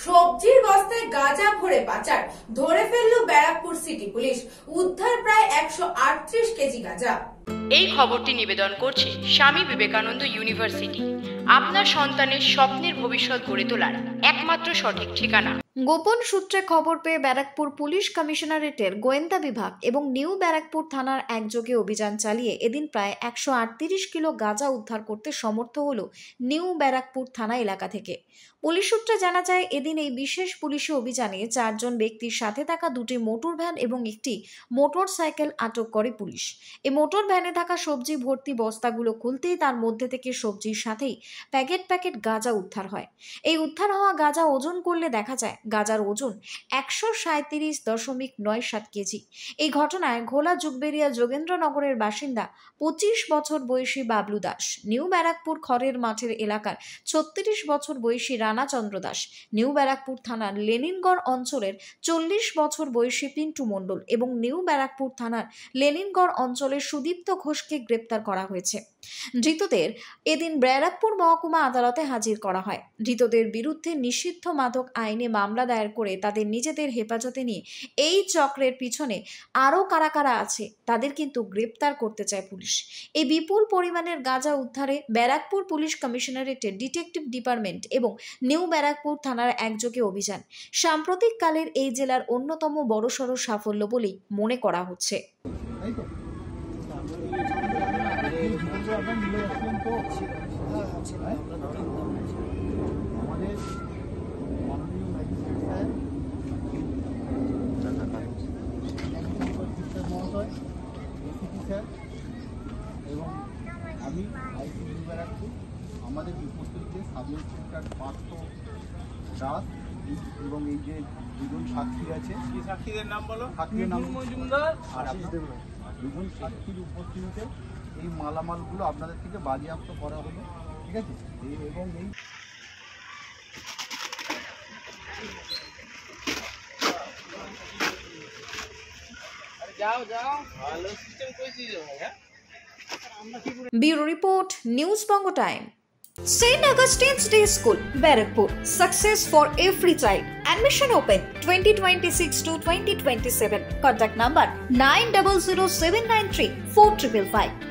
সবজির বস্তায় গাঁজা ভরে পাচার, ধরে ফেলল ব্যারাকপুর সিটি পুলিশ। উদ্ধার প্রায় 138 কেজি গাঁজা। এই খবরটি নিবেদন করছে স্বামী বিবেকানন্দ ইউনিভার্সিটি, আপনার সন্তানের স্বপ্নের ভবিষ্যৎ গড়ে তোলার একমাত্র সঠিক ঠিকানা। গোপন সূত্রে খবর পেয়ে ব্যারাকপুর পুলিশ কমিশনারেটের গোয়েন্দা বিভাগ এবং নিউ ব্যারাকপুর থানার একযোগে অভিযান চালিয়ে এদিন প্রায় 138 কিলো গাঁজা উদ্ধার করতে সমর্থ হল নিউ ব্যারাকপুর থানা এলাকা থেকে। পুলিশ সূত্রে জানা যায়, এদিন এই বিশেষ পুলিশি অভিযানে 4 জন ব্যক্তির সাথে থাকা 2টি মোটর ভ্যান এবং একটি মোটর সাইকেল আটক করে পুলিশ। এই মোটর ভ্যানে থাকা সবজি ভর্তি বস্তাগুলো খুলতেই তার মধ্যে থেকে সবজির সাথেই প্যাকেট গাঁজা উদ্ধার হয়। এই উদ্ধার হওয়া গাঁজা ওজন করলে দেখা যায় গাঁজার ওজন 137.97 কেজি। এই ঘটনায় ঘোলা জুগবেরিয়া যোগেন্দ্রনগরের বাসিন্দা 25 বছর বয়সী বাবলু দাস, নিউ ব্যারাকপুর খড়ের মাঠের এলাকার 36 বছর বয়সী রানা চন্দ্র দাস, নিউ ব্যারাকপুর থানার লেনিনগড় অঞ্চলের 40 বছর বয়সী পিন্টু মণ্ডল এবং নিউ ব্যারাকপুর থানার লেনিনগড় অঞ্চলের সুদীপ্ত ঘোষকে গ্রেপ্তার করা হয়েছে। ধৃতদের এদিন ব্যারাকপুর মহকুমা আদালতে হাজির করা হয়। ধৃতদের বিরুদ্ধে নিষিদ্ধ মাদক আইনে মামলা দায়ের করে তাদের নিজেদের হেফাজতে নিয়ে এই চক্রের পিছনে আরও কারা আছে তাদের কিন্তু গ্রেপ্তার করতে চায় পুলিশ। এই বিপুল পরিমাণের গাঁজা উদ্ধারে ব্যারাকপুর পুলিশ কমিশনারেটের ডিটেকটিভ ডিপার্টমেন্ট এবং নিউ ব্যারাকপুর থানার একযোগে অভিযান সাম্প্রতিককালের এই জেলার অন্যতম বড়সড় সাফল্য বলেই মনে করা হচ্ছে। এবং আমি আইসি নিউ ব্যারাকপুর, আমাদের উপস্থিতিতে সাব ইন্সপেক্টর পার্থ দাস এবং এই যে দুজন সাক্ষী আছে, সাক্ষীদের নাম বলো, সাক্ষীর নাম মজুমদার আর দুজন সাক্ষীর উপস্থিতিতে এই মালামালগুলো আপনাদের থেকে বাজেয়াপ্ত করা হলো, ঠিক আছে? এবং এই Bureau Report, News Bongo Time. St. Augustine's Day School, Barakpur. Success for every child. Admission open 2026 to 2027. Contact number 900793 4555.